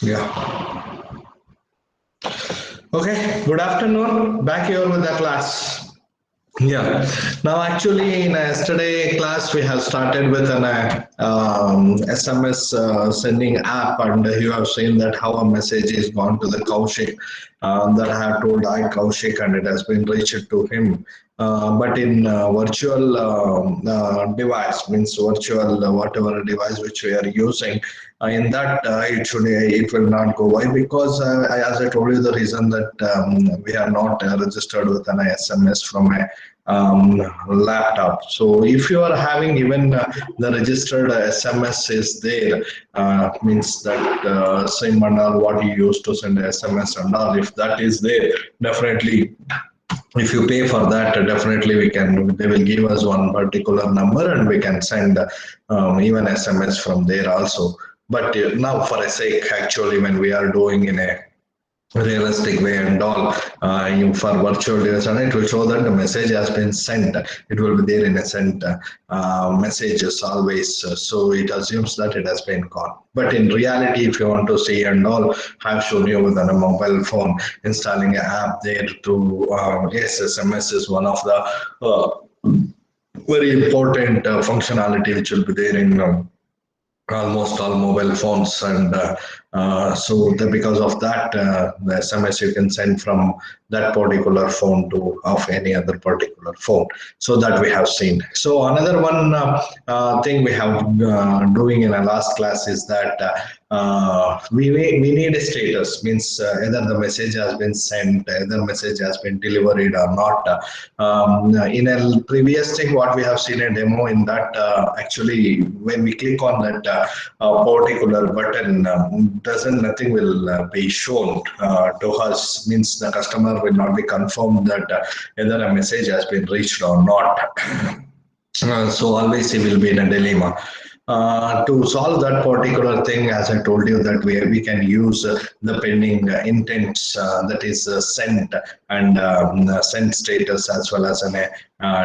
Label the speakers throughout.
Speaker 1: Yeah. Okay. Good afternoon. Back here with the class. Yeah. Now, actually, in yesterday class, we have started with an SMS sending app, and you have seen that how a message is gone to the Kaushik. That I have told I Kaushik, and it has been reached to him. But in virtual device, means virtual whatever device which we are using, in that it will not go. Why? Because as I told you, the reason that we are not registered with an SMS from a laptop. So if you are having even the registered SMS is there, means that SIM and all what you used to send SMS and all, if that is there, definitely if you pay for that, definitely they will give us one particular number and we can send even SMS from there also. But now for a sake, actually, when we are doing in a realistic way and all, for virtual device, and it will show that the message has been sent. It will be there in a sent messages always. So it assumes that it has been gone. But in reality, if you want to see and all, I've shown you with a mobile phone installing an app there to yes, SMS is one of the very important functionality which will be there in almost all mobile phones, and because of that, the SMS you can send from that particular phone to of any other particular phone. So that we have seen. So another one thing we have doing in our last class is that we need a status, means either the message has been sent, either message has been delivered or not. In a previous thing, what we have seen a demo in that, actually when we click on that particular button, doesn't nothing will be shown to us, means the customer will not be confirmed that whether a message has been reached or not. So always he will be in a dilemma. To solve that particular thing, as I told you, that we can use the pending intents, that is sent and send status, as well as an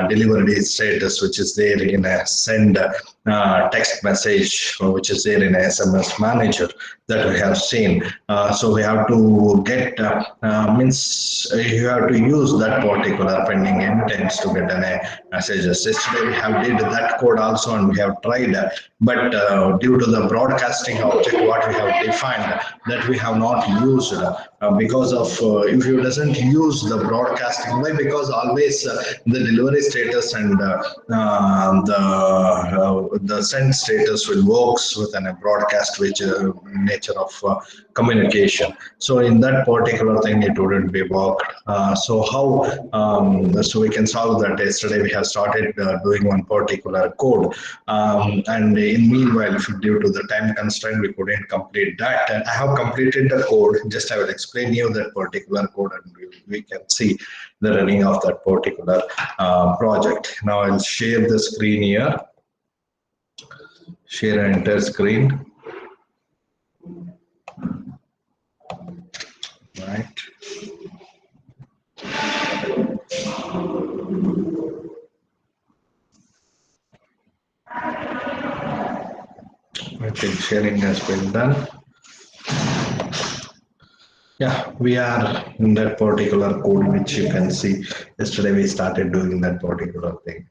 Speaker 1: delivery status, which is there in a send text message, which is there in a SMS manager that we have seen. So we have to get means you have to use that particular pending intents to get an messages. Yesterday we have did that code also, and we have tried, but due to the broadcasting object what we have defined, that we have not used, because of if you doesn't use the broadcasting, why? Because always the delivery status and the send status will works with a broadcast, which nature of communication. So in that particular thing, it wouldn't be worked. So how? So we can solve that. Yesterday we have started doing one particular code, and in meanwhile, due to the time constraint, we couldn't complete that. And I have completed the code. Just I will explain you that particular code, and we can see the running of that particular project. Now I'll share the screen here. Share and enter screen. Right. I think sharing has been done. Yeah, we are in that particular code, which you can see. Yesterday we started doing that particular thing.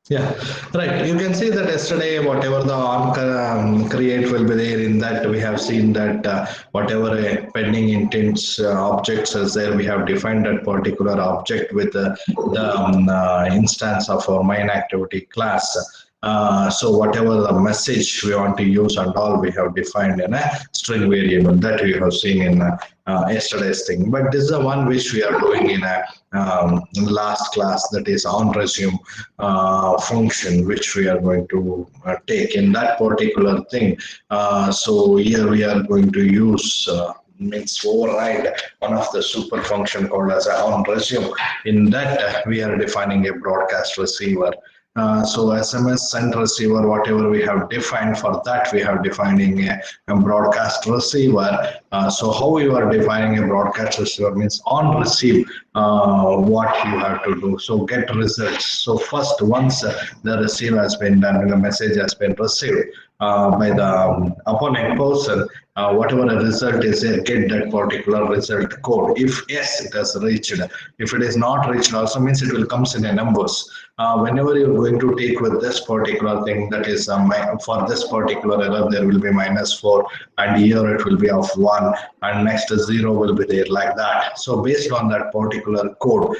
Speaker 1: Yeah, right. You can see that yesterday, whatever the on create will be there, in that we have seen that whatever pending intents objects is there, we have defined that particular object with the instance of our main activity class. So whatever the message we want to use and all, we have defined in a string variable that we have seen in yesterday's thing. But this is the one which we are doing in a last class, that is on resume function, which we are going to take in that particular thing. So here we are going to use means override one of the super function called as a on resume. In that we are defining a broadcast receiver. So SMS send receiver, whatever we have defined for that, we have defining a broadcast receiver. So how you are defining a broadcast receiver means on receive what you have to do. So get results. So first, once the receive has been done, the message has been received by the opponent person, whatever the result is, get that particular result code. If yes, it has reached. If it is not reached, also means it will comes in a numbers. Whenever you're going to take with this particular thing, that is for this particular error, there will be -4, and here it will be of 1, and next 0 will be there like that. So based on that particular code,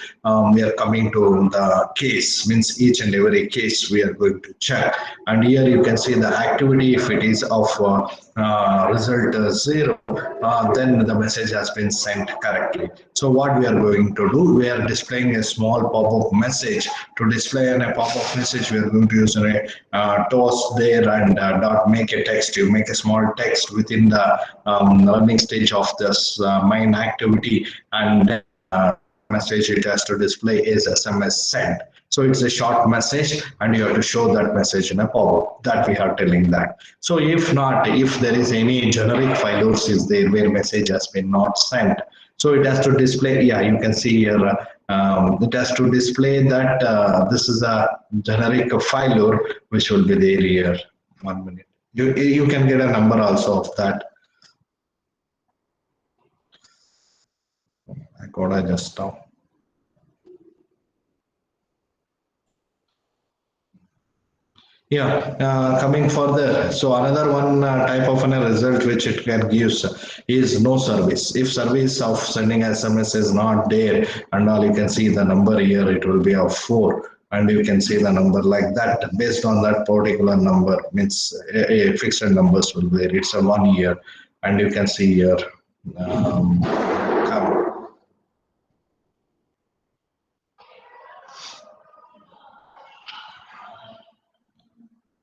Speaker 1: we are coming to the case, means each and every case we are going to check. And here you can see the activity. If it is of result 0, then the message has been sent correctly. So what we are going to do, we are displaying a small pop-up message. To display a pop-up message, we are going to use a toast there and dot make a text. You make a small text within the running stage of this main activity, and message it has to display is SMS sent. So it's a short message, and you have to show that message in a pop-up that we are telling that. So if not, if there is any generic failures is there where message has been not sent, so it has to display. Yeah, you can see here. It has to display that this is a generic failure which will be there here. 1 minute. You can get a number also of that. I got I just now. Yeah, coming further, so another one type of a result which it can gives is no service. If service of sending SMS is not there, and all you can see the number here, it will be of 4, and you can see the number like that. Based on that particular number, means a fixed numbers will be there. It's a 1 year, and you can see here. Come.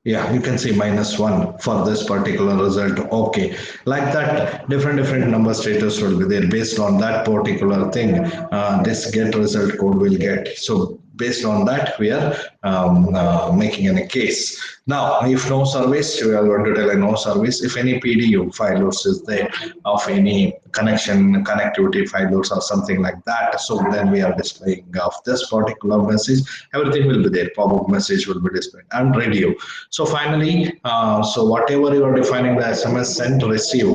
Speaker 1: Yeah, you can see -1 for this particular result. Okay, like that, different number status will be there based on that particular thing. This get result code will get. So based on that, we are making a case. Now, if no service, we are going to tell a no service. If any PDU failures is there of any connectivity failures or something like that, so then we are displaying of this particular message. Everything will be there. Pop-up message will be displayed and radio. So finally, so whatever you are defining the SMS sent, receive,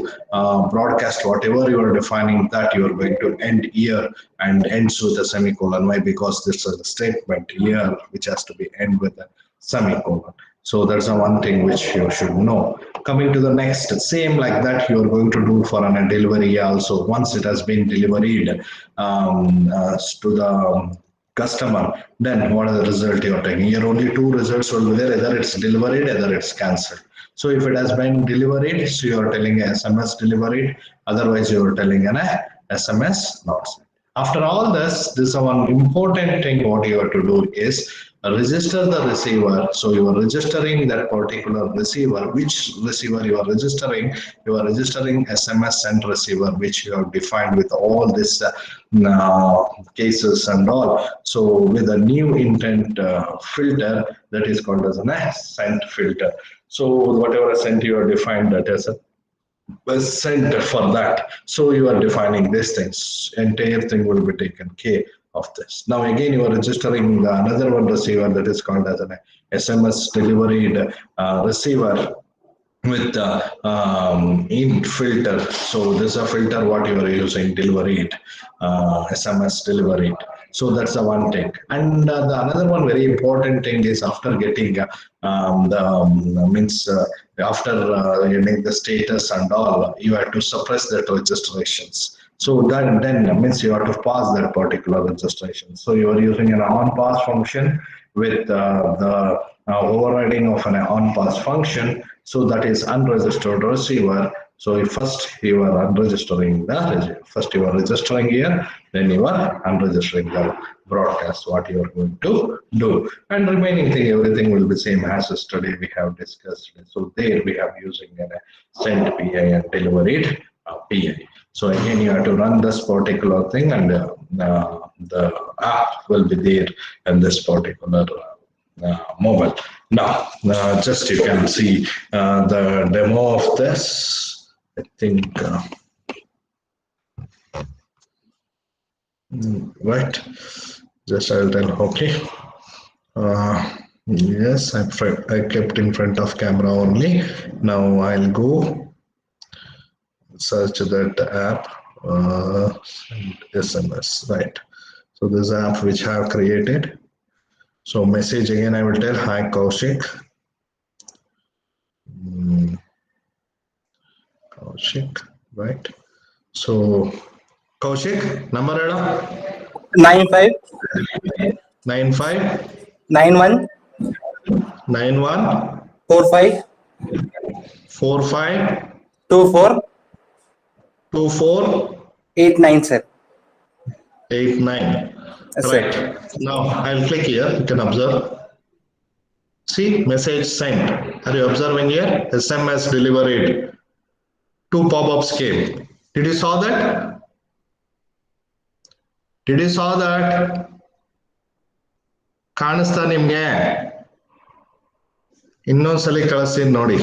Speaker 1: broadcast, whatever you are defining that you are going to end here and ends with a semicolon. Why? Because this is a statement here which has to be end with a semicolon. So that's the one thing which you should know. Coming to the next, same like that you are going to do for a delivery also. Once it has been delivered to the customer, then what is the result you are taking? Here only two results will be there, either it's delivered, either it's cancelled. So if it has been delivered, so you are telling a SMS delivered, otherwise you are telling an SMS not sent. After all this is one important thing what you have to do is register the receiver. So you are registering that particular receiver. Which receiver you are registering? You are registering SMS sent receiver, which you have defined with all this cases and all. So with a new intent filter that is called as a sent filter. So whatever sent you are defined that as a percent for that. So you are defining these things. Entire thing will be taken care of this. Now again, you are registering another one receiver that is called as an SMS delivered receiver with int filter. So this is a filter what you are using, deliver it, SMS deliver it. So that's the one thing. And the another one very important thing is after getting the means after getting the status and all, you have to suppress that registrations. So that then means you have to pass that particular registration. So you are using an on pass function with the overriding of an on pass function. So that is unregistered receiver. So if first you are unregistering the first you are registering here, then you are unregistering the broadcast what you are going to do, and remaining thing everything will be same as yesterday we have discussed. So there we have using a send PI and deliver it PI. So again you have to run this particular thing, and the app will be there in this particular mobile. Now, just you can see the demo of this. I think, right? Just I'll tell, okay. Yes, I kept in front of camera only. Now I'll go search that app, send SMS, right? So this app which I have created. So message again, I will tell, hi Kaushik. Kaushik, right? So Kaushik, number era
Speaker 2: 95
Speaker 1: 95
Speaker 2: 91
Speaker 1: 91
Speaker 2: 45
Speaker 1: 45
Speaker 2: 24
Speaker 1: 24
Speaker 2: 89, sir.
Speaker 1: 89.
Speaker 2: Yes, sir.
Speaker 1: Right. Now I'll click here. You can observe. See, message sent. Are you observing here? SMS delivered. Two pop-ups came. Did you saw that? Did you saw that? ಕಾಣಿಸ್ತಾ ನಿಮ್ಗೆ ಇನ್ನೊಂದ್ಸಲಿ ಕಳಿಸ್ತೀನಿ ನೋಡಿ.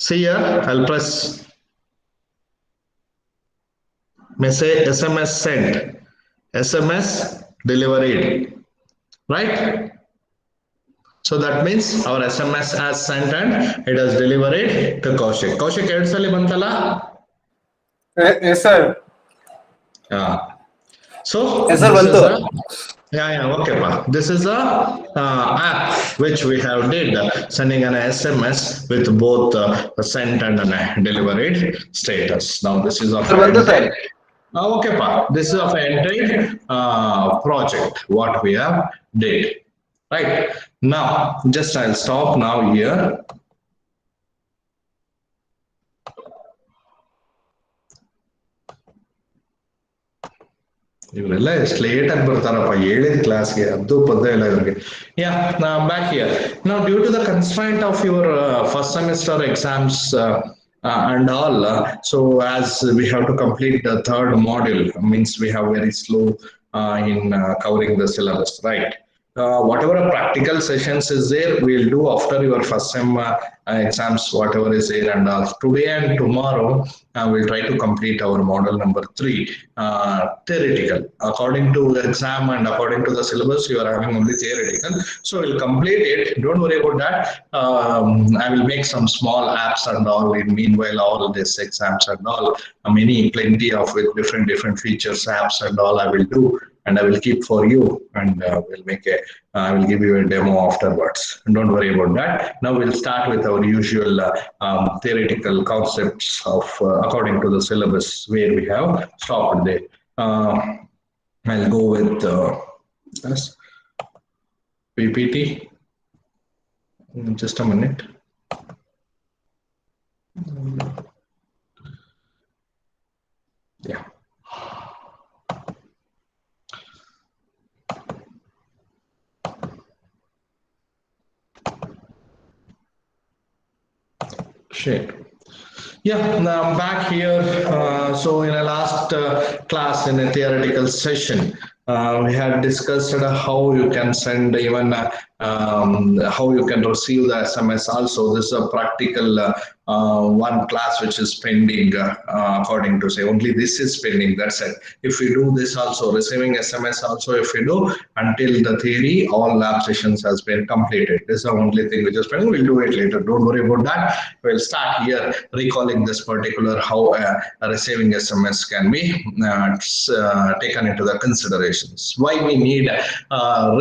Speaker 1: See here, I'll press message SMS sent, SMS delivered, right? So that means our SMS has sent and it has delivered to Kaushik. Kaushik, ಎರಡು ಸಲ ಬಂತಲ್ಲ?
Speaker 2: Yes, sir.
Speaker 1: So
Speaker 2: Yes, sir, ಬಂತು.
Speaker 1: yeah, okay, pa. This is a app which we have did sending an SMS with both sent and delivered status. Now this is of okay, pa. This is of entire project what we have did. Right now, just I'll stop now here. ಇವರೆಲ್ಲ ಎಷ್ಟು late ಆಗಿ ಬರ್ತಾರಪ್ಪ ಹೇಳಿದ ಕ್ಲಾಸ್ಗೆ ಅದು ಪದ ಇಲ್ಲ ಇವ್ರಿಗೆ. Yeah, now back here. Now due to the constraint of your first semester exams and all, so as we have to complete the third module, means we have very slow in covering the syllabus, right? Whatever practical sessions is there, we'll do after your first sem exams, whatever is there, and today and tomorrow we'll try to complete our model number 3, theoretical. According to the exam and according to the syllabus, you are having only theoretical, so we'll complete it. Don't worry about that. I will make some small apps and all. In meanwhile, all these exams and all, many plenty of with different features, apps and all I will do. And I will keep for you, and we'll make I will give you a demo afterwards. Don't worry about that. Now we'll start with our usual theoretical concepts of according to the syllabus where we have stopped there. I'll go with this PPT. Just a minute. Yeah. Shit. Yeah, now I'm back here. So in a last class in a theoretical session, we had discussed how you can send even how you can receive the SMS also. This is a practical one class which is pending according to say only this is pending. That's it. If we do this also, receiving SMS also, if we do until the theory, all lab sessions has been completed. This is the only thing which is pending. We'll do it later. Don't worry about that. We'll start here recalling this particular how receiving SMS can be taken into the considerations. Why we need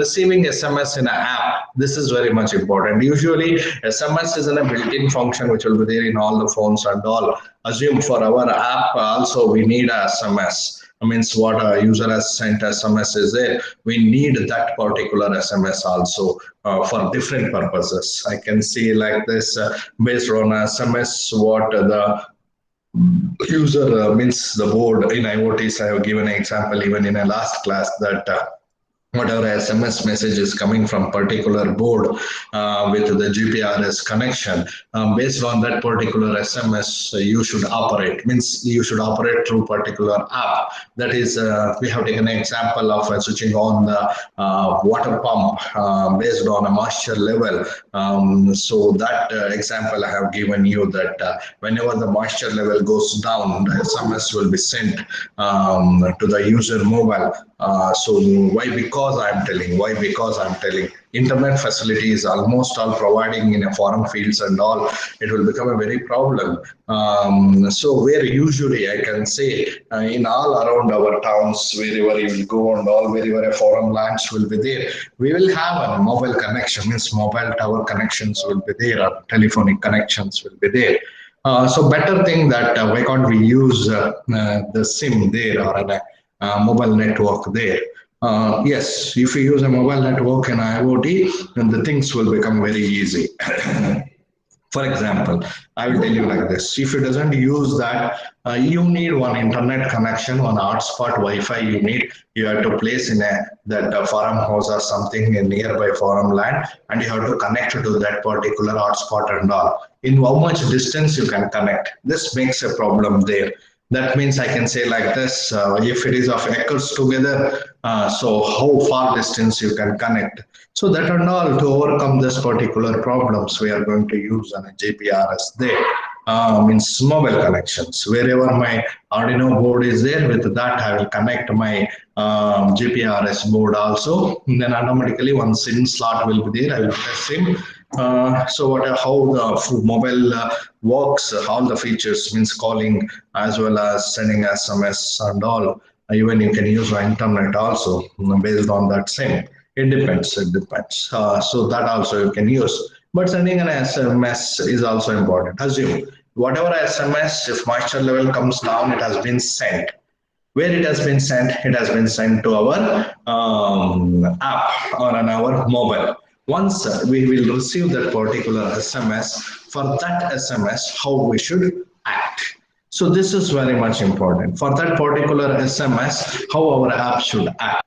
Speaker 1: receiving SMS in an app. This is very much important. Usually SMS is in a built-in function which will be there in all the phones and all. Assume for our app also we need a SMS. Means what a user has sent SMS is there. We need that particular SMS also for different purposes. I can see like this based on SMS what the user means the board in IoTs. I have given an example even in a last class that whatever SMS message is coming from particular board with the GPRS connection. Based on that particular SMS, you should operate. Means you should operate through particular app. That is, we have taken an example of switching on the water pump based on a moisture level. So that example I have given you, that whenever the moisture level goes down, the SMS will be sent to the user mobile. So why? Because I'm telling internet facilities almost all providing in a foreign fields and all, it will become a very problem. So where usually I can say in all around our towns, wherever you will go and all, wherever a foreign lands will be there, we will have a mobile connection. Means mobile tower connections will be there, or telephonic connections will be there. So better thing that why can't we use the SIM there, or a mobile network there. Yes, if you use a mobile network and IoT, then the things will become very easy. For example, I will tell you like this. If it doesn't use that, you need one internet connection, one hotspot Wi-Fi you have to place in that farmhouse or something in nearby farmland, and you have to connect to that particular hotspot and all. In how much distance you can connect? This makes a problem there. That means I can say like this, if it is of acres together, so how far distance you can connect. So that and all, to overcome this particular problems, we are going to use an GPRS there. Means mobile connections. Wherever my Arduino board is there, with that I will connect my GPRS board also. And then automatically one SIM slot will be there. I will press SIM. So how the mobile works, all the features, means calling as well as sending SMS and all. Even you can use the internet also based on that SIM. It depends. It depends. So that also you can use. But sending an SMS is also important. Assume whatever SMS, if moisture level comes down, it has been sent. Where it has been sent? It has been sent to our app or on our mobile. Once we will receive that particular SMS, for that SMS, how we should act. So this is very much important. For that particular SMS, how our app should act.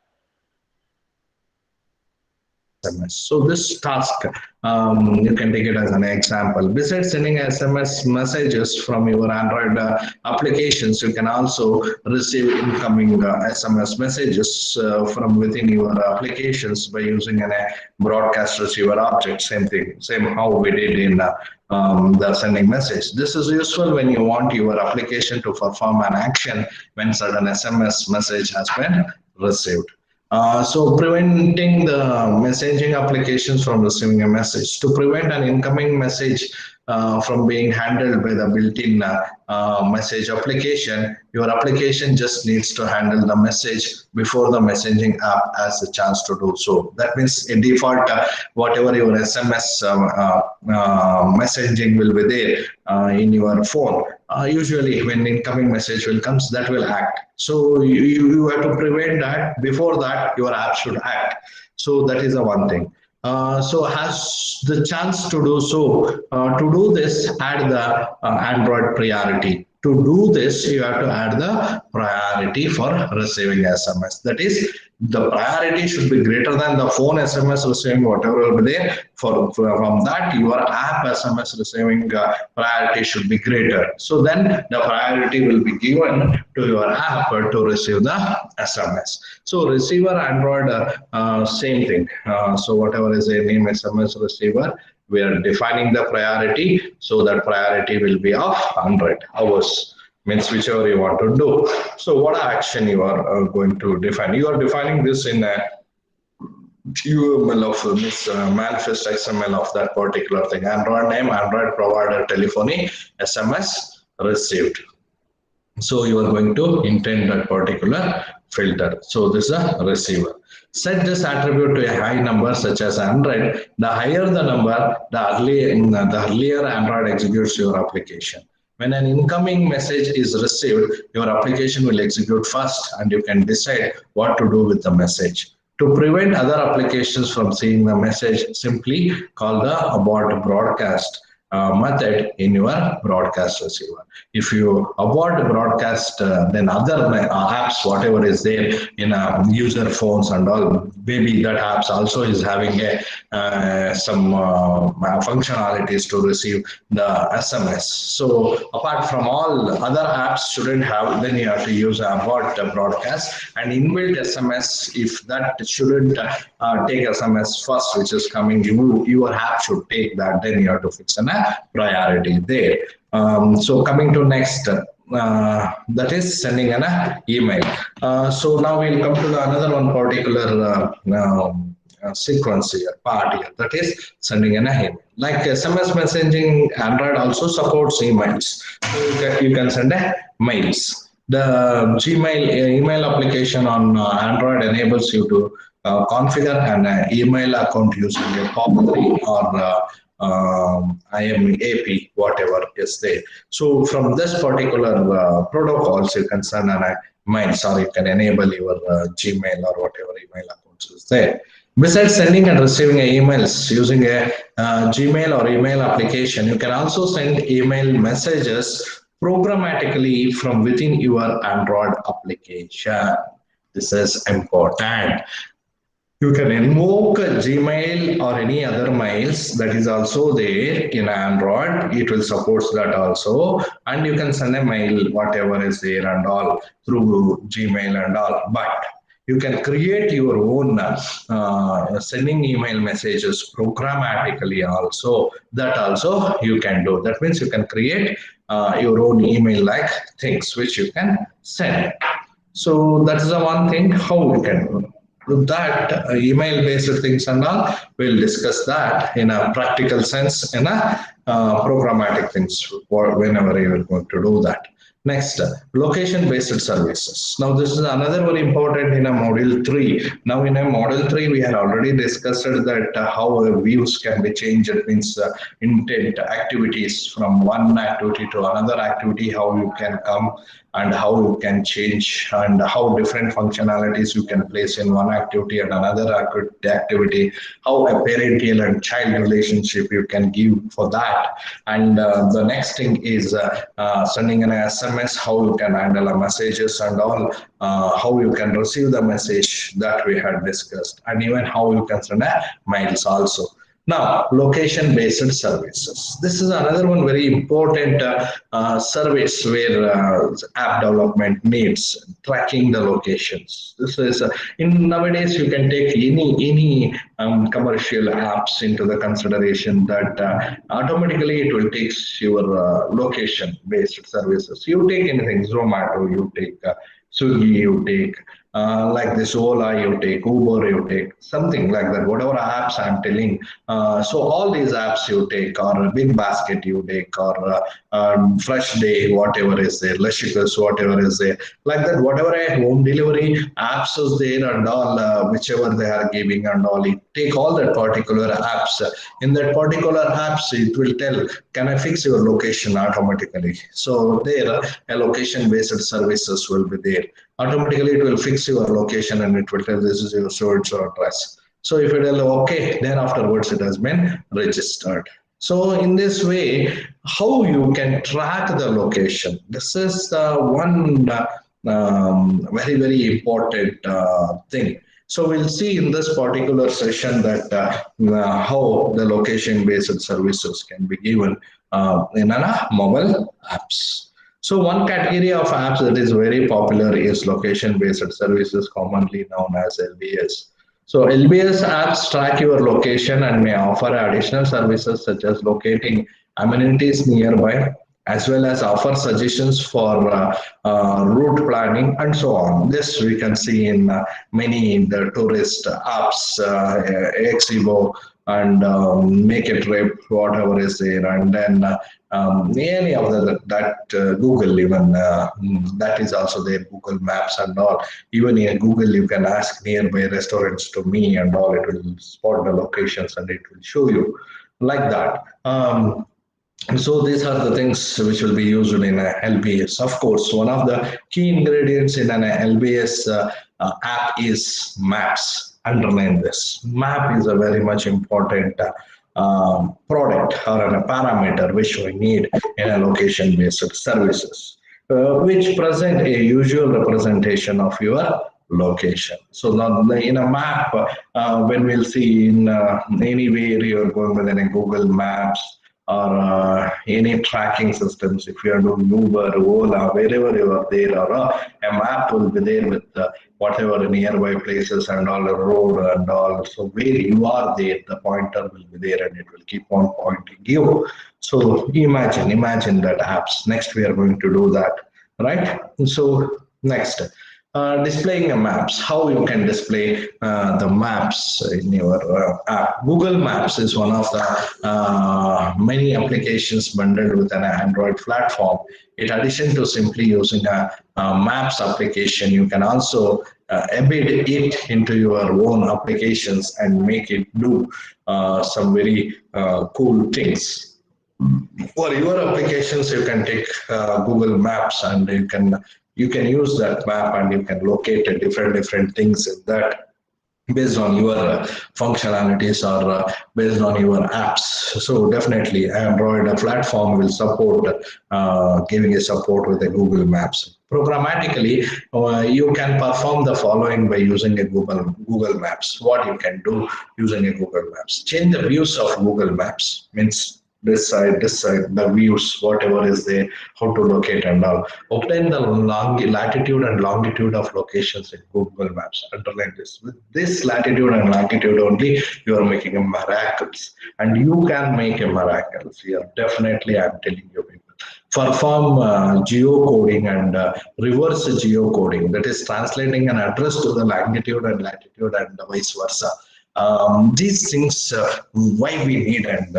Speaker 1: SMS. So this task, you can take it as an example. Besides sending SMS messages from your Android applications, you can also receive incoming SMS messages from within your applications by using a broadcast receiver object. Same thing, same how we did in the sending message. This is useful when you want your application to perform an action when certain SMS message has been received. So preventing the messaging applications from receiving a message. To prevent an incoming message from being handled by the built-in message application, your application just needs to handle the message before the messaging app has a chance to do so. That means a default, whatever your SMS messaging will be there in your phone. Usually when incoming message will comes, that will act. So you have to prevent that. Before that, your app should act. So that is the one thing. So has the chance to do so. To do this, add the Android priority. To do this, you have to add the priority for receiving SMS. That is, the priority should be greater than the phone SMS receiving whatever will be there. From that, your app SMS receiving priority should be greater. So then the priority will be given to your app to receive the SMS. So receiver Android, same thing. So whatever is a name SMS receiver, we are defining the priority, so that priority will be of 100 hours, means whichever you want to do. So what action you are going to define? You are defining this in a UML of this manifest XML of that particular thing. Android name, Android provider, telephony, SMS received. So you are going to intend that particular filter. So this is a receiver. Set this attribute to a high number such as 100. The higher the number, the earlier Android executes your application. When an incoming message is received, your application will execute first and you can decide what to do with the message. To prevent other applications from seeing the message, simply call the abort broadcast. method in your broadcast receiver. If you avoid broadcast, then other apps, whatever is there in user phones and all, maybe that apps also is having some functionalities to receive the SMS. So apart from all other apps shouldn't have, then you have to use avoid broadcast and inbuilt SMS. If that shouldn't take SMS first, which is coming, your app should take that. Then you have to fix a priority there. So coming to next, that is sending an email. So now we'll come to another one particular sequence here, part here, that is sending an email. Like SMS messaging, Android also supports emails. So you can send mails. The Gmail email application on Android enables you to configure an email account using a POP3 or IMAP, whatever is there. So from this particular protocols, you can send an mails, or you can enable your Gmail or whatever email accounts is there. Besides sending and receiving emails using a Gmail or email application, you can also send email messages programmatically from within your Android application. This is important. You can invoke Gmail or any other mails that is also there in Android. It will support that also. And you can send a mail, whatever is there and all, through Gmail and all. But you can create your own sending email messages programmatically also. That also you can do. That means you can create your own email like things which you can send. So that is the one thing how you can do that. Email based things and all, we'll discuss that in a practical sense, in a programmatic things for whenever you are going to do that. Next, location based services. Now this is another very important in a module 3. Now in a module 3 we had already discussed that how views can be changed. It means intent activities from one activity to another activity, how you can come and how you can change, and how different functionalities you can place in one activity and another activity, how a parental and child relationship you can give for that. And the next thing is sending an SMS, how you can handle messages and all, how you can receive the message that we had discussed, and even how you can send mails also. Now, location-based services. This is another one very important service where app development needs tracking the locations. This is in nowadays you can take any commercial apps into the consideration that automatically it will take your location-based services. You take anything, Zomato, you take Swiggy, you take like this Ola, you take Uber, you take something like that, whatever apps I'm telling. So all these apps you take, or Big Basket you take, or Fresh Day, whatever is there, Luscious, whatever is there, like that, whatever home delivery apps is there and all, whichever they are giving and all, it take all that particular apps. In that particular apps, it will tell, can I fix your location automatically? So there, a location-based services will be there. Automatically it will fix your location and it will tell this is your source or address. So if you tell okay, then afterwards it has been registered. So in this way, how you can track the location. This is one very, very important thing. So we'll see in this particular session that how the location-based services can be given in mobile apps. So one category of apps that is very popular is location-based services, commonly known as LBS. So LBS apps track your location and may offer additional services such as locating amenities nearby, as well as offer suggestions for route planning and so on. This we can see in many the tourist apps, Exebo and Make a Trip, whatever is there, and then any of that Google even that is also there, Google Maps and all. Even in Google you can ask nearby restaurants to me and all, it will spot the locations and it will show you like that. So these are the things which will be used in a LBS. Of course, one of the key ingredients in an LBS app is maps. Underline this. Map is a very much important product or a parameter which we need in a location-based services, which present a usual representation of your location. So now in a map, when we'll see in anywhere you're going within a Google Maps or any tracking systems, if you are doing Uber, Ola, wherever you are there, or a map will be there with whatever nearby places and all the road and all. So where you are there, the pointer will be there and it will keep on pointing you. So imagine that apps. Next, we are going to do that, right? So next, displaying a maps. How you can display the maps in your app? Google Maps is one of the many applications bundled with an Android platform. In addition to simply using a Maps application, you can also embed it into your own applications and make it do some very cool things. For your applications, you can take Google Maps and you can use that map and you can locate different things in that based on your functionalities or based on your apps. So definitely Android platform will support giving a support with the Google Maps. Programmatically, you can perform the following by using a Google Maps. What you can do using a Google Maps: change the views of Google Maps, means this side, the views, whatever is there, how to locate and all. Obtain the latitude and longitude of locations in Google Maps. Underline this. With this latitude and longitude only, you are making a miracles. And you can make a miracles here. Definitely, I'm telling you people. Perform geocoding and reverse geocoding, that is translating an address to the longitude and latitude and vice versa. These things, why we need and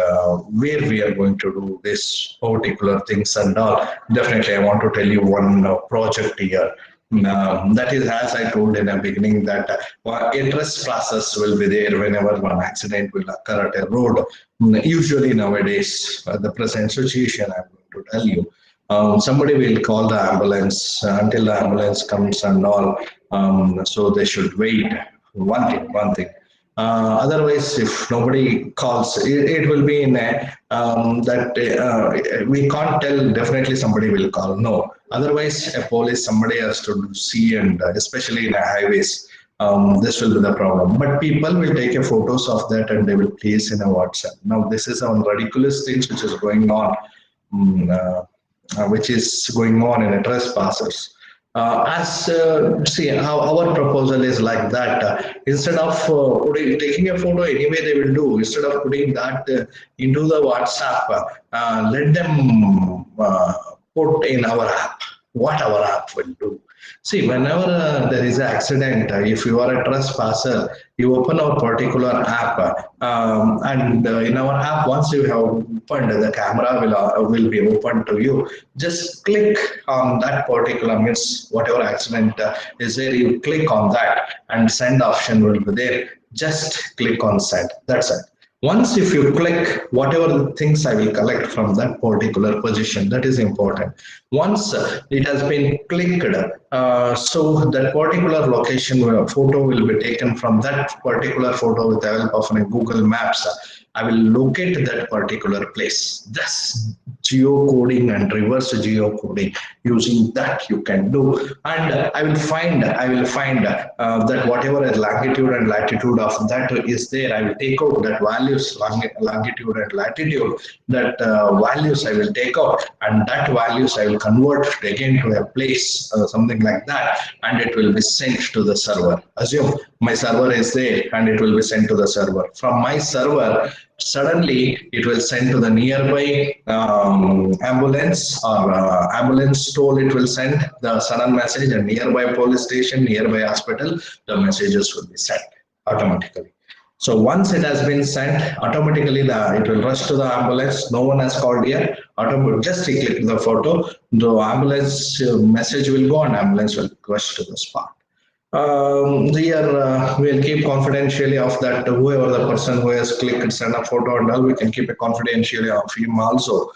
Speaker 1: where we are going to do this particular things and all. Definitely, I want to tell you one project here. That is, as I told in the beginning, that a trespassers will be there whenever one accident will occur at a road. Usually nowadays, the present situation, I'm going to tell you, somebody will call the ambulance until the ambulance comes and all. So they should wait. One thing. Otherwise, if nobody calls, it will be in a that we can't tell. Definitely, somebody will call. No. Otherwise, a police, somebody has to see, and especially in a highways, this will be the problem. But people will take a photos of that and they will place in a WhatsApp. Now, this is one ridiculous things which is going on, which is going on in a trespassers. See how our proposal is like that. Instead of taking a photo anyway, they will do. Instead of putting that into the WhatsApp, let them put in our app. What our app will do. See, whenever there is an accident, if you are a trespasser, you open our particular app, and in our app, once you have opened, the camera will be open to you. Just click on that particular, means whatever accident is there, you click on that, and send option will be there. Just click on send. That's it. Once if you click, whatever the things I will collect from that particular position, that is important. Once it has been clicked, so that particular location photo will be taken from that particular photo with the help of a Google Maps. I will locate that particular place. That's geocoding and reverse geocoding. Using that you can do, and I will find that whatever longitude and latitude of that is there, I will take out that values, longitude and latitude. That values I will take out, and that values I will convert again to a place, something like that, and it will be sent to the server. Assume my server is there, and it will be sent to the server. From my server, suddenly it will send to the nearby ambulance or ambulance toll. It will send the sudden message, and nearby police station, nearby hospital, the messages will be sent automatically. So once it has been sent, automatically it will rush to the ambulance. No one has called yet. Just click the photo, the ambulance message will go, and ambulance will rush to the spot. Here we'll keep confidentially of that, whoever the person who has clicked send a photo and all, we can keep it confidentially of him also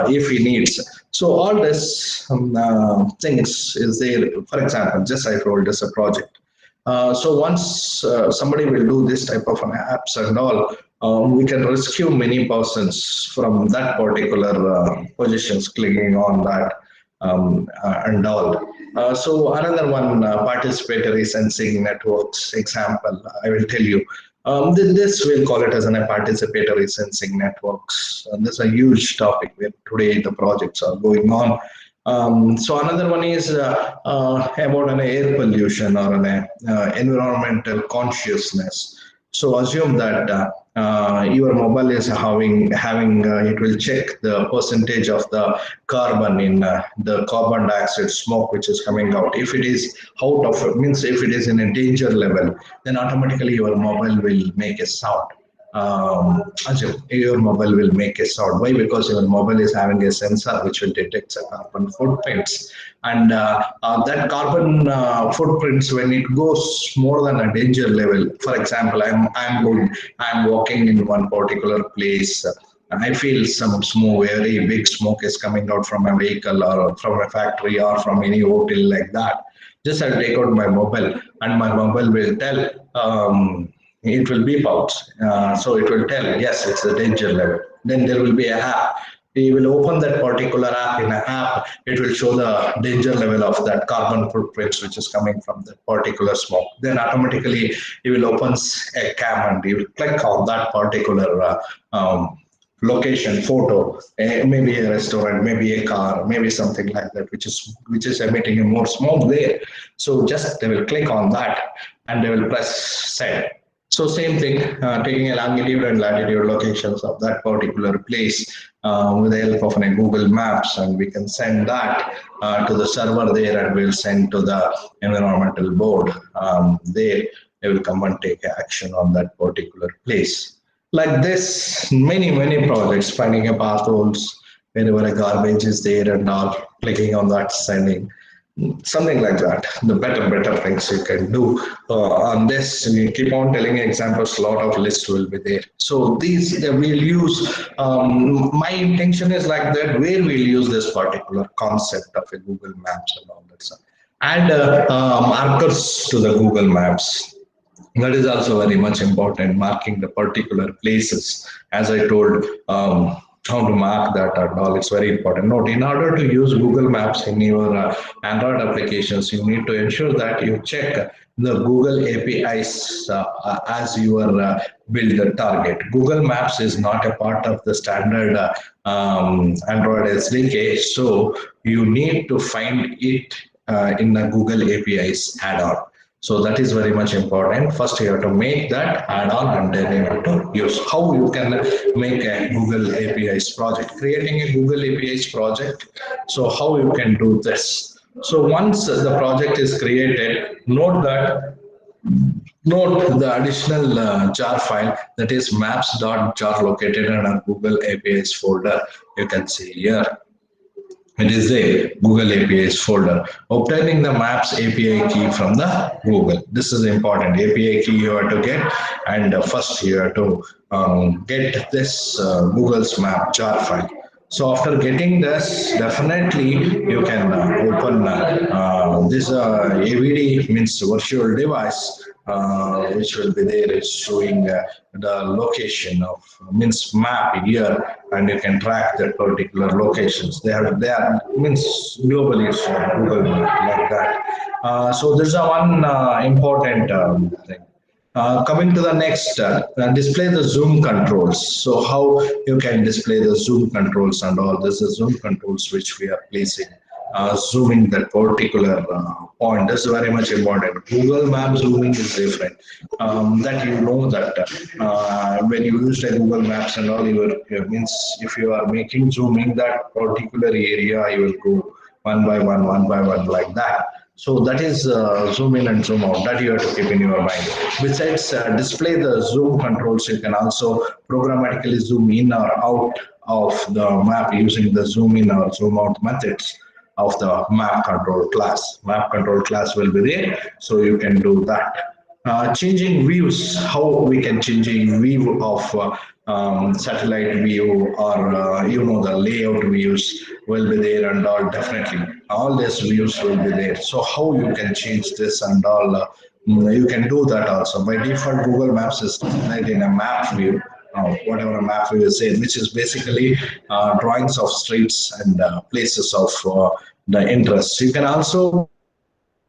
Speaker 1: if he needs. So all this things is there. For example, just I told as a project. So once somebody will do this type of an apps and all, we can rescue many persons from that particular positions, clicking on that and all. So another one, participatory sensing networks example, I will tell you. This we'll call it as a participatory sensing networks. This is a huge topic where today the projects are going on. So another one is about an air pollution or an environmental consciousness. So assume that your mobile is having it will check the percentage of the carbon in the carbon dioxide smoke which is coming out. If it is out of means if it is in a danger level, then automatically your mobile will make a sound. Ajay, your mobile will make a sound. Why? Because your mobile is having a sensor which will detect the carbon footprints, and that carbon footprints when it goes more than a danger level. For example, I'm walking in one particular place. I feel some smoke, very big smoke is coming out from a vehicle or from a factory or from any hotel like that. Just I'll take out my mobile and my mobile will tell. It will beep out. So it will tell, yes, it's a danger level. Then there will be a app. We will open that particular app. In an app, it will show the danger level of that carbon footprints which is coming from that particular smoke. Then automatically you will open a cam and you will click on that particular location photo, maybe a restaurant, maybe a car, maybe something like that, which is emitting more smoke there. So just they will click on that and they will press send. So same thing, taking a longitude and latitude locations of that particular place with the help of a Google Maps, and we can send that to the server there, and we'll send to the environmental board. There, they will come and take action on that particular place. Like this, many projects, finding a pathholes wherever a garbage is there and all, clicking on that, sending something like that. The better things you can do on this. You keep on telling examples, a lot of lists will be there. So these we'll use. My intention is like that, where we'll use this particular concept of a Google Maps and all that stuff. Add markers to the Google Maps. That is also very much important, marking the particular places. As I told, how to mark that and all, it's very important. Note, in order to use Google Maps in your Android applications, you need to ensure that you check the Google APIs as your build target. Google Maps is not a part of the standard Android SDK, so you need to find it in the Google APIs add-on. So that is very much important. First, you have to make that add-on, and then you have to use. How you can make a Google APIs project, creating a Google APIs project. So how you can do this? So once the project is created, note the additional jar file, that is maps.jar, located in a Google APIs folder. You can see here. It is a Google APIs folder. Obtaining the Maps API key from the Google. This is important. API key you have to get, and first you have to get this Google's map jar file. So after getting this, definitely you can open this AVD, means virtual device, which will be there, is showing the location of, means map here, and you can track that particular locations. They are means globally it's Google Map like that. So there's a one important thing. Coming to the next, display the zoom controls. So how you can display the zoom controls and all. This is zoom controls which we are placing. Zooming that particular point. This is very much important. Google Map zooming is different. That you know that when you use the Google Maps and all, means if you are making zooming that particular area, you will go one by one like that. So that is zoom in and zoom out, that you have to keep in your mind. Besides display the zoom controls, you can also programmatically zoom in or out of the map using the zoom in or zoom out methods of the map control class. Map control class will be there, so you can do that. Changing views, how we can change a view of satellite view, or the layout views will be there and all. Definitely all these views will be there. So how you can change this and all, you can do that also. By default, Google Maps is displayed in a map view. whatever a map we say, which is basically drawings of streets and places of the interest. You can also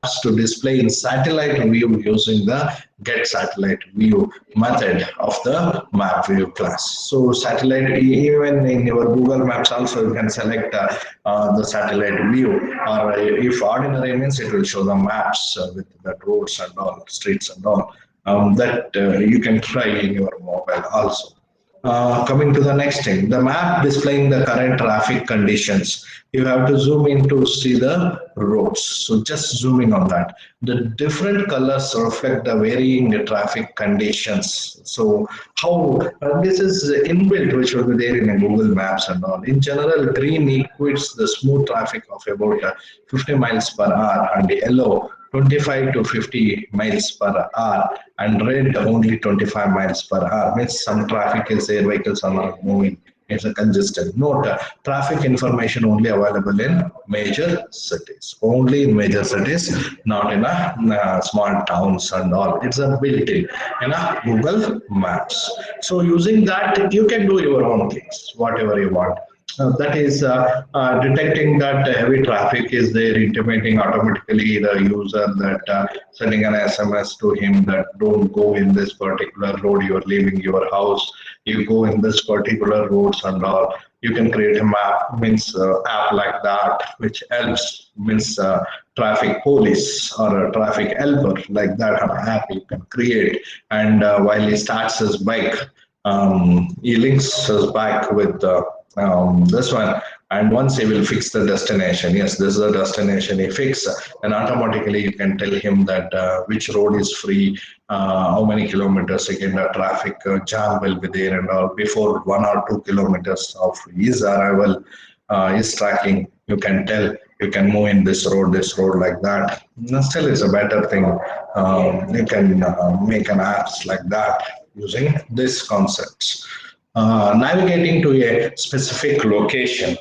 Speaker 1: maps to display in satellite view using the get satellite view method of the map view class. So satellite, even in your Google Maps also you can select the satellite view, or if ordinary means it will show the maps with the roads and all, streets and all. That you can try in your mobile also. Coming to the next thing, the map displaying the current traffic conditions. You have to zoom in to see the roads. So just zooming on that. The different colors reflect the varying traffic conditions. So how this is inbuilt, which will be there in a Google Maps and all. In general, green equates the smooth traffic of about 50 miles per hour, and yellow 25 to 50 miles per hour, and red only 25 miles per hour. Means some traffic is there, vehicles are not moving. It's a congested. Note, traffic information only available in major cities. Only in major cities, not in small towns and all. It's a built-in in a Google Maps. So using that, you can do your own things, whatever you want. That is detecting that heavy traffic is there, intimating automatically the user that sending an SMS to him that don't go in this particular road, you are leaving your house, you go in this particular roads and all. You can create a map, means app like that, which helps, means traffic police or a traffic helper like that, an app you can create. And while he starts his bike, he links his bike with this one, and once he will fix the destination, yes, this is the destination he fix, and automatically you can tell him that which road is free, how many kilometers again the traffic jam will be there and all. Before 1 or 2 kilometers of his arrival, his tracking, you can tell, you can move in this road like that. Still it's a better thing. You can make an apps like that using these concepts. Navigating to a specific location.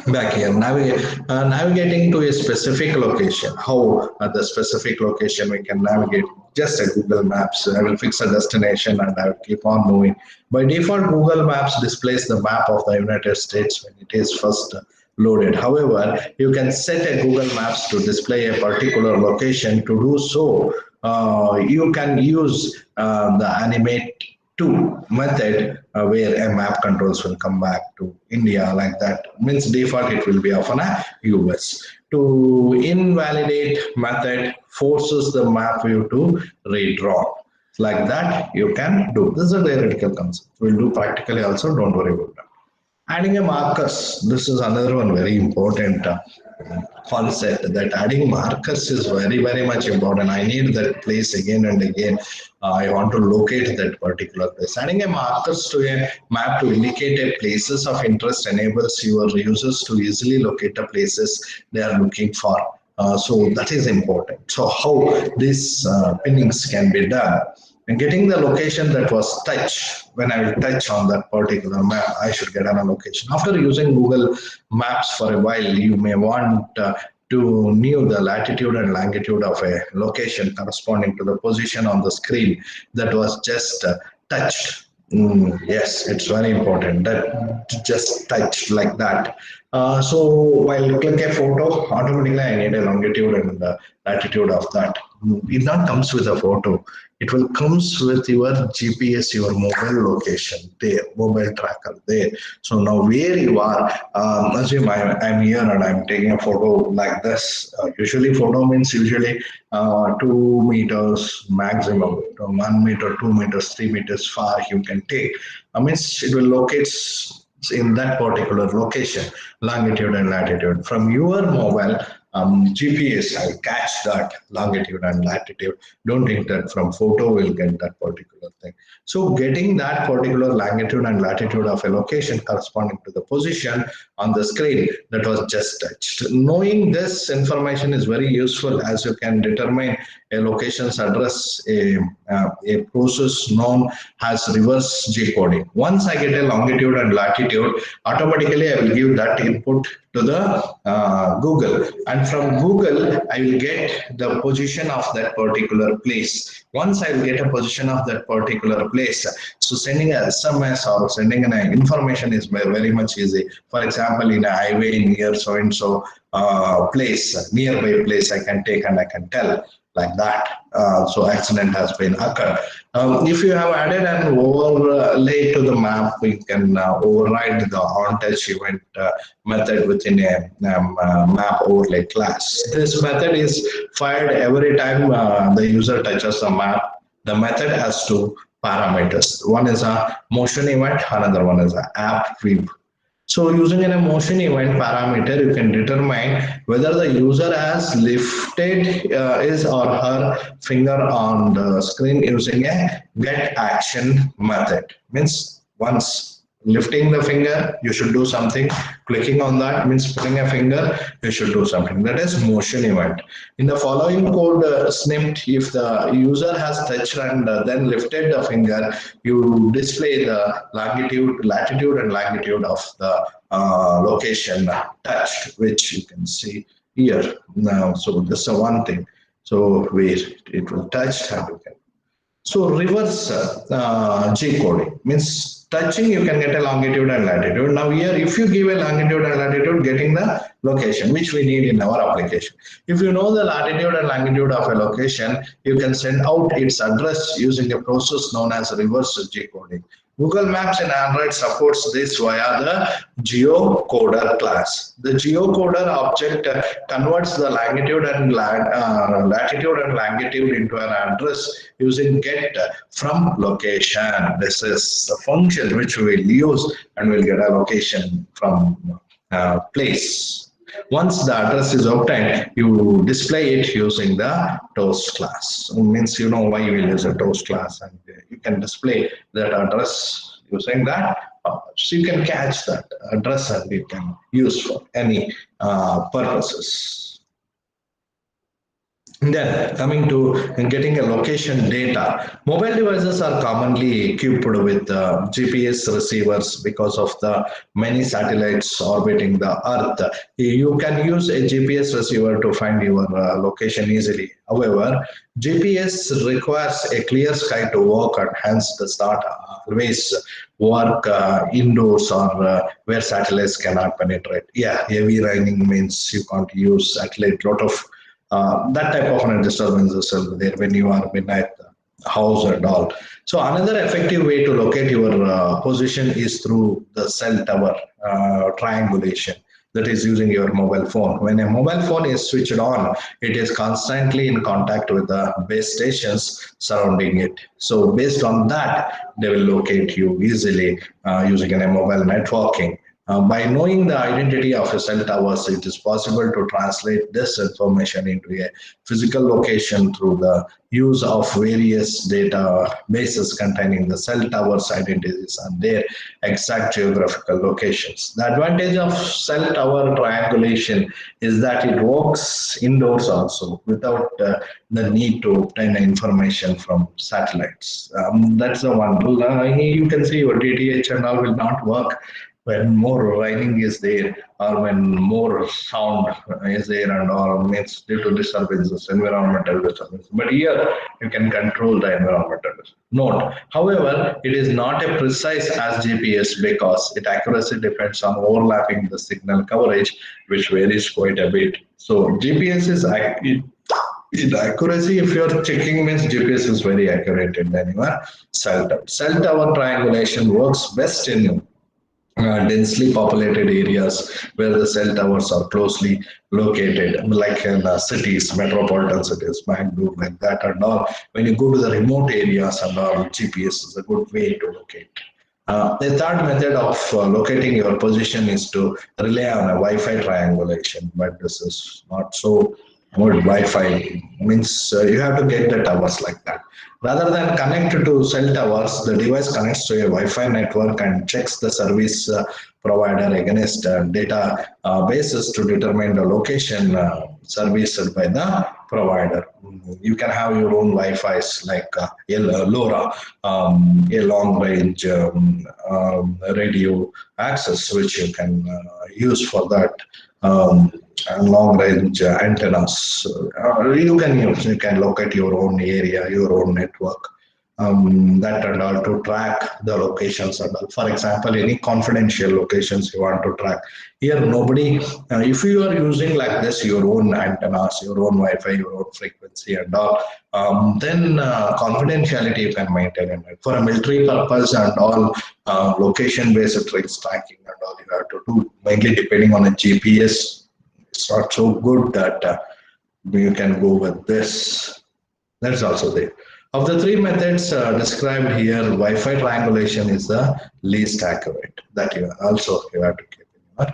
Speaker 1: Back here, navigating to a specific location. How the specific location we can navigate? Just a Google Maps. I will fix a destination and I will keep on moving. By default, Google Maps displays the map of the United States when it is first loaded. However, you can set a Google Maps to display a particular location. To do so, you can use the animate to method where a map controls will come back to India like that. Means default it will be of an US. To invalidate method forces the map view to redraw. Like that you can do. This is a theoretical concept. We'll do practically also, don't worry about that. Adding a markers, this is another one very important concept, that adding markers is very much important. I need that place again and again. I want to locate that particular place. Adding a markers to a map to indicate a places of interest enables your users to easily locate the places they are looking for. So that is important. So how these pinnings can be done? And getting the location that was touched, when I will touch on that particular map, I should get a location. After using Google Maps for a while, you may want to know the latitude and longitude of a location corresponding to the position on the screen that was just touched. Yes, it's very important that just touched like that. So while click a photo, automatically I need a longitude and latitude of that. It not comes with a photo. It will comes with your GPS, your mobile location there, mobile tracker there. So now where you are, assume I'm here and I'm taking a photo like this. Usually photo means usually 2 meters maximum, 1 meter, 2 meters, 3 meters far you can take. Means it will locate in that particular location, longitude and latitude. From your mobile, GPS, I'll catch that longitude and latitude. Don't think that from photo we'll get that particular thing. So getting that particular longitude and latitude of a location corresponding to the position on the screen that was just touched. Knowing this information is very useful, as you can determine a location's address, a process known as reverse G coding. Once I get a longitude and latitude, automatically I will give that input to the Google, and from Google I will get the position of that particular place. Once I will get a position of that particular place, so sending a SMS or sending an information is very much easy. For example, in a highway near so and so place, nearby place, I can take and I can tell like that. So accident has been occurred. If you have added an overlay to the map, you can override the on-touch event method within a map overlay class. This method is fired every time the user touches the map. The method has two parameters. One is a motion event, another one is an app view. So using an motion event parameter, you can determine whether the user has lifted his or her finger on the screen using a get action method. Means once lifting the finger, you should do something. Clicking on that means putting a finger, you should do something. That is motion event. In the following code snippet, if the user has touched and then lifted the finger, you display the latitude and longitude of the location touched, which you can see here now. So this is one thing. So where it will touch and you can. So reverse G coding means touching you can get a longitude and latitude. Now here if you give a longitude and latitude, getting the location which we need in our application. If you know the latitude and longitude of a location, you can send out its address using a process known as reverse G coding. Google Maps and Android supports this via the geocoder class. The geocoder object converts the longitude and latitude and longitude into an address using get from location. This is the function which we will use and we'll get a location from place. Once the address is obtained, you display it using the toast class. It means you know why you will use a toast class, and you can display that address using that. So you can catch that address and you can use for any purposes. Then coming to getting a location data, mobile devices are commonly equipped with GPS receivers because of the many satellites orbiting the Earth. You can use a GPS receiver to find your location easily. However, GPS requires a clear sky to work, and hence does not always work indoors or where satellites cannot penetrate. Yeah, heavy raining means you can't use satellite. Lot of that type of disturbances are there when you are beneath the house and all. So another effective way to locate your position is through the cell tower triangulation, that is using your mobile phone. When a mobile phone is switched on, it is constantly in contact with the base stations surrounding it. So based on that, they will locate you easily using a mobile networking. By knowing the identity of a cell towers, it is possible to translate this information into a physical location through the use of various databases containing the cell towers identities and their exact geographical locations. The advantage of cell tower triangulation is that it works indoors also without the need to obtain information from satellites. That's the one. You can see your DTH and all will not work when more raining is there or when more sound is there and all, means due to disturbances, environmental disturbance. But here you can control the environmental. Note, however, it is not as precise as GPS because its accuracy depends on overlapping the signal coverage, which varies quite a bit. So GPS is in accuracy, if you're checking means GPS is very accurate in your cell tower. Cell tower triangulation works best in densely populated areas where the cell towers are closely located, like in cities, metropolitan cities, Bangalore, like that and all. When you go to the remote areas and all, GPS is a good way to locate. The third method of locating your position is to rely on a Wi-Fi triangulation, but this is not so good. Wi-Fi means you have to get the towers like that. Rather than connect to cell towers, the device connects to a Wi-Fi network and checks the service provider against data bases to determine the location serviced by the provider. You can have your own Wi-Fi's like LoRa, a long-range radio access, which you can use for that. And long-range antennas. You can locate your own area, your own network, that and all to track the locations and all. For example, any confidential locations you want to track. Here, nobody, if you are using like this, your own antennas, your own Wi-Fi, your own frequency and all, then confidentiality you can maintain in it. For a military purpose and all, location-based trace tracking and all you have to do, mainly depending on a GPS. It's not so good that you can go with this. That's also there. Of the three methods described here, Wi-Fi triangulation is the least accurate. That you have to keep in your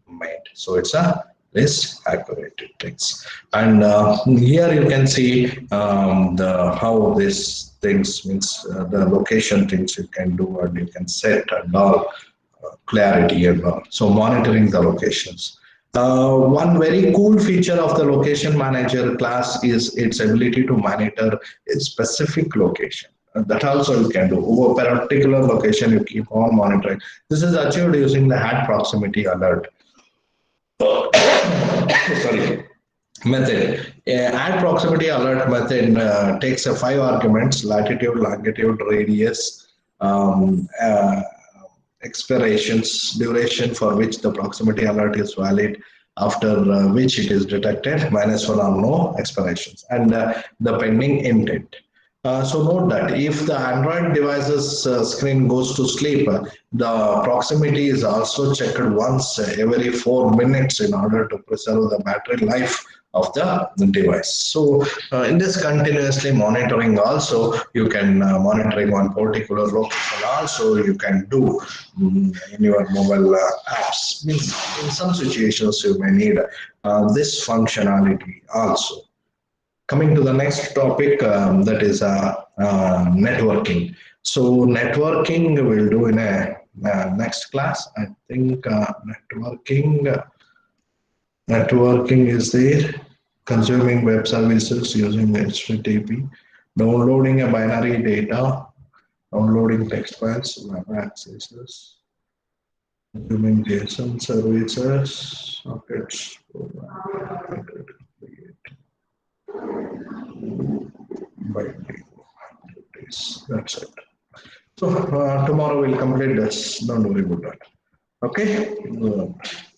Speaker 1: mind. So it's a least accurate things. And here you can see how this things means the location things you can do and you can set and all clarity and all. So monitoring the locations. One very cool feature of the location manager class is its ability to monitor a specific location. That also you can do. Over a particular location, you keep on monitoring. This is achieved using the hand proximity alert. Sorry. Method. Add proximity alert method takes 5 arguments: latitude, longitude, radius, expirations, duration for which the proximity alert is valid, after which it is detected, -1 or no expirations, and the pending intent. So note that if the Android device's screen goes to sleep, the proximity is also checked once every 4 minutes in order to preserve the battery life of the device. So in this continuously monitoring also, you can monitoring one particular location also you can do in your mobile apps. Means in some situations you may need this functionality also. Coming to the next topic, that is networking. So networking we'll do in a next class. I think networking is there. Consuming web services using HTTP, downloading a binary data, downloading text files, web accesses, consuming JSON services, sockets, that's it. So tomorrow we'll complete this. Don't worry about that. Okay.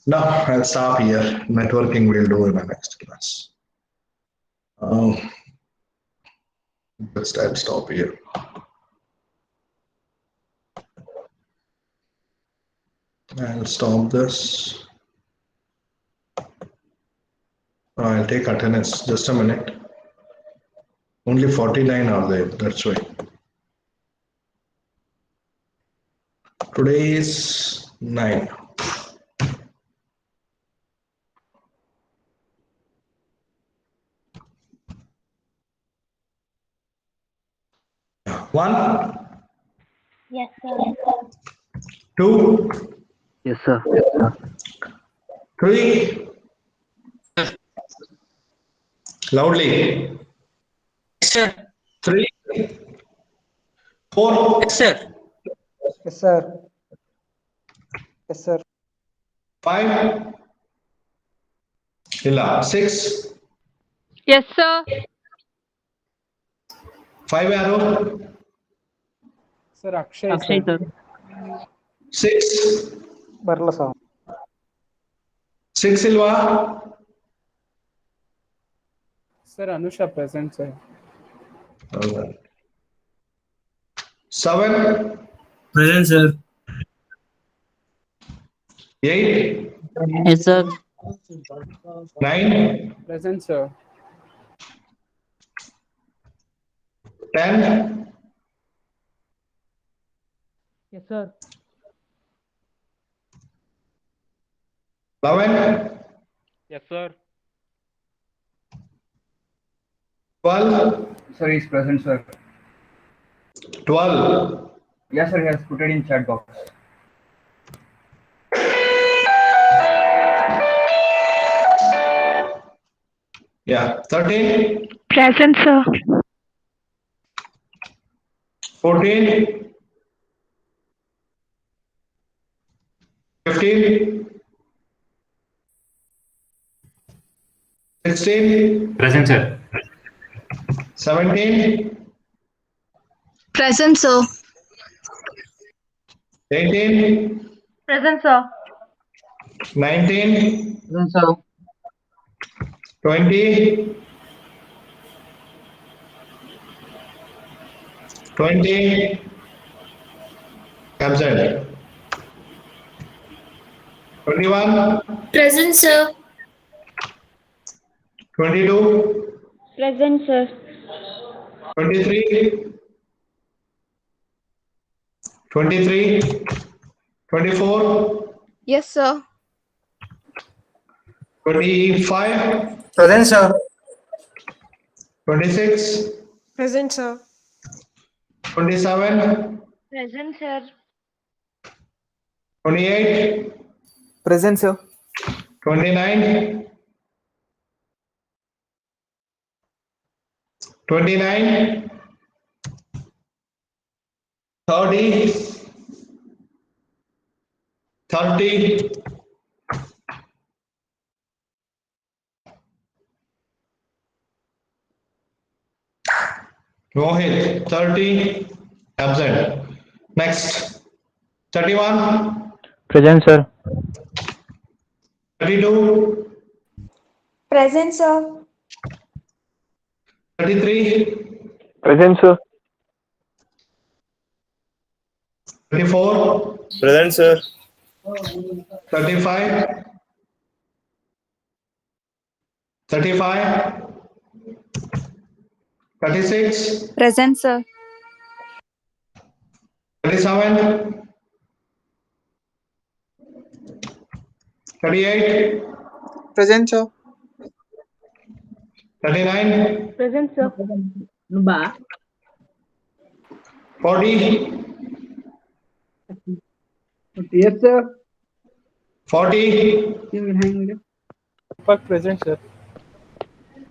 Speaker 1: Now I'll stop here. Networking we'll do in the next class. Let's stop here. I'll stop this. I'll take attendance. Just a minute. Only 49 are there. That's why. Today is 9. One.
Speaker 3: Yes, sir.
Speaker 1: 2.
Speaker 4: Yes, sir.
Speaker 1: 3. Loudly.
Speaker 5: Yes, sir.
Speaker 1: 3. 4.
Speaker 5: Yes, sir.
Speaker 2: Yes, sir. Yes, sir.
Speaker 1: 5. Illa. 6.
Speaker 3: Yes, sir.
Speaker 1: 5 arrow.
Speaker 2: Sir, Akshay.
Speaker 5: Akshay, sir.
Speaker 1: 6.
Speaker 2: Barla sir.
Speaker 1: 6 Silva.
Speaker 2: Sir, Anusha present, sir.
Speaker 1: 7.
Speaker 5: Present, sir.
Speaker 1: 8.
Speaker 5: Yes, sir.
Speaker 1: 9.
Speaker 2: Present, sir.
Speaker 1: 10.
Speaker 5: Yes, sir.
Speaker 1: 11.
Speaker 6: Yes, sir.
Speaker 1: 12.
Speaker 7: Sir, he is present, sir.
Speaker 1: 12.
Speaker 7: Yes, sir, he has put it in chat box.
Speaker 1: Yeah. 13,
Speaker 3: Present, sir.
Speaker 1: 14, 15, 16,
Speaker 4: Present, sir.
Speaker 1: 17,
Speaker 6: Present, sir.
Speaker 1: 18,
Speaker 3: Present, sir.
Speaker 1: 19,
Speaker 5: Present, sir.
Speaker 1: 20, 20, absent. 21,
Speaker 6: Present, sir.
Speaker 1: 22,
Speaker 3: Present, sir.
Speaker 1: 23, 23, 24,
Speaker 6: Yes, sir.
Speaker 1: 25,
Speaker 7: Present, sir.
Speaker 1: 26,
Speaker 6: Present, sir.
Speaker 1: 27,
Speaker 3: Present, sir.
Speaker 1: 28,
Speaker 2: Present, sir.
Speaker 1: 29, 29, 30, 30, Rohit, 30, absent. Next, 31,
Speaker 5: Present, sir.
Speaker 1: 32,
Speaker 6: Present, sir.
Speaker 1: 33,
Speaker 5: Present, sir.
Speaker 1: 34,
Speaker 4: Present, sir.
Speaker 1: 35, 35, 36,
Speaker 6: Present, sir.
Speaker 1: 37, 38,
Speaker 2: Present, sir.
Speaker 1: 39,
Speaker 3: Present, sir.
Speaker 1: 40,
Speaker 2: Yes, sir.
Speaker 1: 40,
Speaker 2: Deepak, present, sir.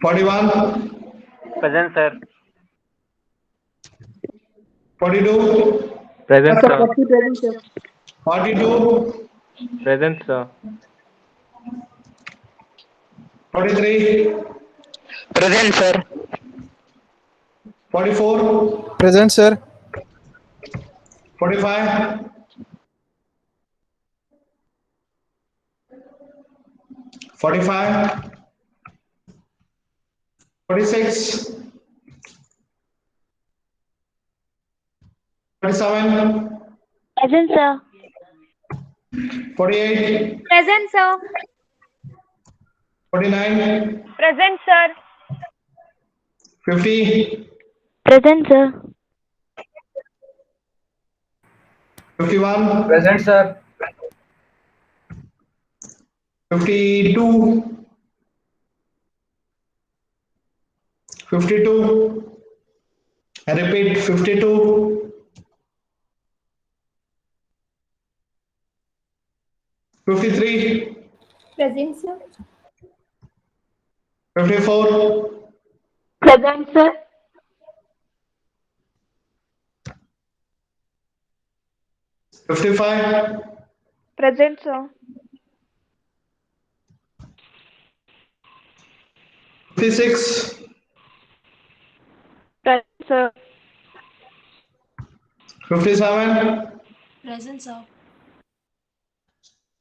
Speaker 1: 41,
Speaker 5: Present, sir.
Speaker 1: 42,
Speaker 5: Present, sir.
Speaker 2: Present, sir.
Speaker 1: 42,
Speaker 5: Present, sir.
Speaker 1: 43,
Speaker 5: Present, sir.
Speaker 1: 44,
Speaker 2: Present, sir.
Speaker 1: 45, 45, 46, 47,
Speaker 3: Present, sir.
Speaker 1: 48,
Speaker 3: Present, sir.
Speaker 1: 49,
Speaker 3: Present, sir.
Speaker 1: 50,
Speaker 3: Present, sir.
Speaker 1: 51,
Speaker 7: Present, sir.
Speaker 1: 52, 52, I repeat 52, 53,
Speaker 6: Present, sir.
Speaker 1: 54,
Speaker 3: Present, sir.
Speaker 1: 55,
Speaker 3: Present, sir.
Speaker 1: 56,
Speaker 3: Present, sir.
Speaker 1: 57,
Speaker 6: Present, sir.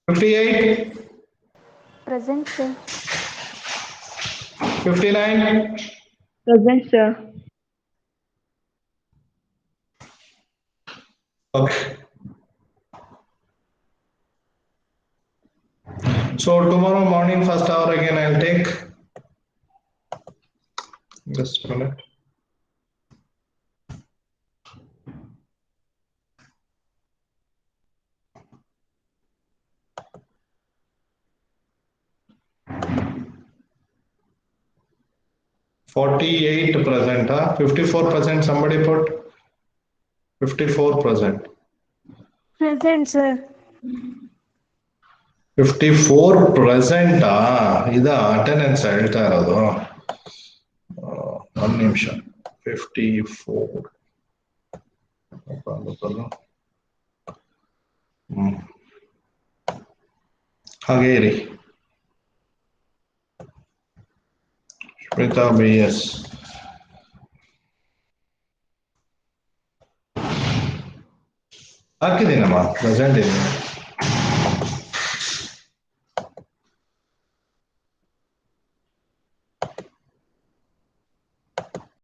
Speaker 1: 58,
Speaker 3: Present, sir.
Speaker 1: 59,
Speaker 3: Present, sir.
Speaker 1: okay. So tomorrow morning, first hour again, I'll take. Just a minute. "48 present, 54% somebody put 54%.
Speaker 3: Present, sir.
Speaker 1: 54% ಇದು attendance ಹೇಳ್ತಾ ಇರೋದು ಒಂದು ನಿಮಿಷ 54 ಹಾಗೆ ಇರಿ. Shweta BS ಹಾಕಿದ್ದೀನಮ್ಮ, present ಇದೆ.